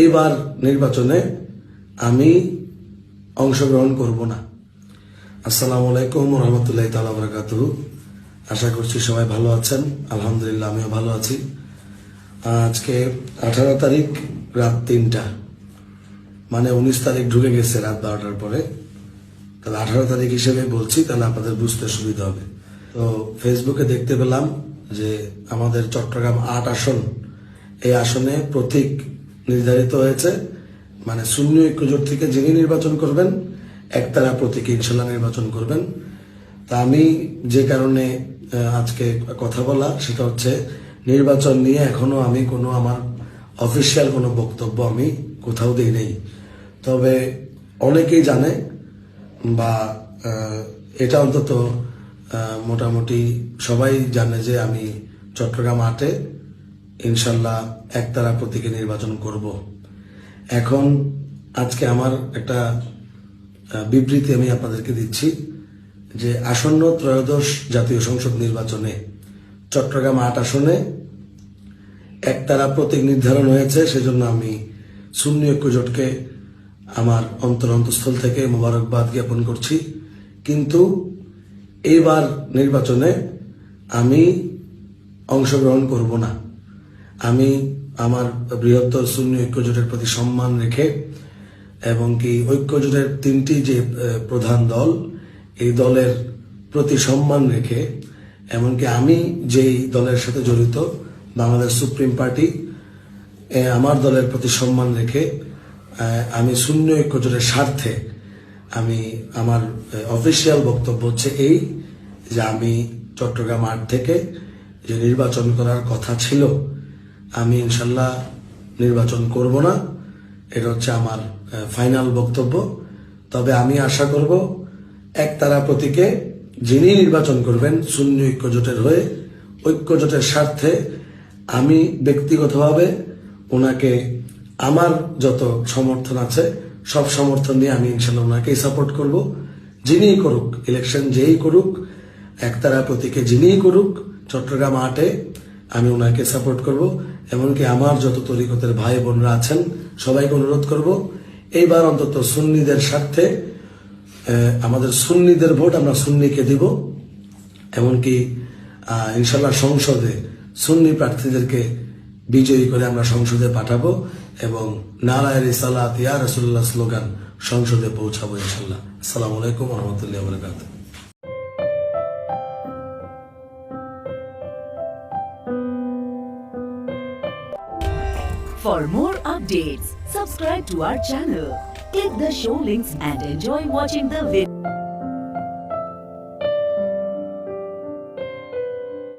এইবার নির্বাচনে আমি অংশগ্রহণ করব না। আসসালামু আলাইকুম ওয়া রাহমাতুল্লাহি তাআলা ওয়া বারাকাতুহু। আশা করছি সবাই ভালো আছেন। আলহামদুলিল্লাহ আমিও ভালো আছি। আজকে 18 তারিখ রাত 3টা, মানে 19 তারিখ ঢুকে গেছে রাত 12টার পরে। তাহলে 18 তারিখ হিসেবে বলছি, তাহলে আপনাদের বুঝতে সুবিধা হবে। তো ফেসবুকে দেখতে পেলাম যে আমাদের চট্টগ্রাম 8 আসন, এই আসনে প্রতীক নির্ধারিত হয়েছে, মানে সুন্নি ঐক্যজোট থেকে যিনি নির্বাচন করবেন একতারা প্রতীকে ইনশাল্লাহ নির্বাচন করবেন। তা আমি যে কারণে আজকে কথা বলা, সেটা হচ্ছে নির্বাচন নিয়ে এখনো আমি কোনো আমার অফিসিয়াল কোনো বক্তব্য আমি কোথাও দিই নেই। তবে অনেকেই জানে, বা এটা অন্তত মোটামুটি সবাই জানে যে আমি চট্টগ্রাম 8-এ ইনশাল্লাহ একতারা প্রতীকে নির্বাচন করব। এখন আজকে আমার একটা বিবৃতি আমি আপনাদেরকে দিচ্ছি যে আসন্ন ত্রয়োদশ জাতীয় সংসদ নির্বাচনে চট্টগ্রাম 8 আসনে একতারা প্রতীক নির্ধারণ হয়েছে। সেজন্য আমি সুন্নি ঐক্যজোটকে আমার অন্তঃস্থল থেকে মোবারকবাদ জ্ঞাপন করছি। কিন্তু এইবার নির্বাচনে আমি অংশগ্রহণ করব না। আমি আমার বৃহত্তর সুন্নি ঐক্যজোটের প্রতি সম্মান রেখে, এবং কি ঐক্যজোটের 3টি যে প্রধান দল, এই দলের প্রতি সম্মান রেখে, এমনকি আমি যেই দলের সাথে জড়িত বাংলাদেশ সুপ্রিম পার্টি, আমার দলের প্রতি সম্মান রেখে আমি সুন্নি ঐক্যজোটের স্বার্থে আমি আমার অফিসিয়াল বক্তব্য হচ্ছে এই যে আমি চট্টগ্রাম 8 থেকে যে নির্বাচন করার কথা ছিল, আমি ইনশাল্লাহ নির্বাচন করব না। এটা হচ্ছে আমার ফাইনাল বক্তব্য। তবে আমি আশা করব একতারা প্রতীকে যিনি নির্বাচন করবেন সুন্নি ঐক্যজোটের হয়ে, ঐক্যজোটের স্বার্থে আমি ব্যক্তিগতভাবে ওনাকে আমার যত সমর্থন আছে সব সমর্থন নিয়ে আমি ইনশাল্লাহ ওনাকেই সাপোর্ট করব। যিনিই করুক ইলেকশন, যেই করুক, একতারা প্রতীকে যিনিই করুক, চট্টগ্রাম 8-এ আমি ওনাকে সাপোর্ট করব। এমনকি আমার যত তরিকতের ভাই বোনরা আছেন সবাইকে অনুরোধ করব, এইবার অন্তত সুন্নিদের স্বার্থে আমাদের সুন্নিদের ভোট আমরা সুন্নিকে দিব। এমনকি ইনশাল্লাহ সংসদে সুন্নি প্রার্থীদেরকে বিজয়ী করে আমরা সংসদে পাঠাবো, এবং নারায়ে রিসালাত ইয়া রাসূলুল্লাহ স্লোগান সংসদে পৌঁছাবো ইনশাল্লাহ। আসসালামু আলাইকুম ওয়া রাহমাতুল্লাহি ওয়া বারাকাতুহু। For more updates, subscribe to our channel, click the show links and enjoy watching the video.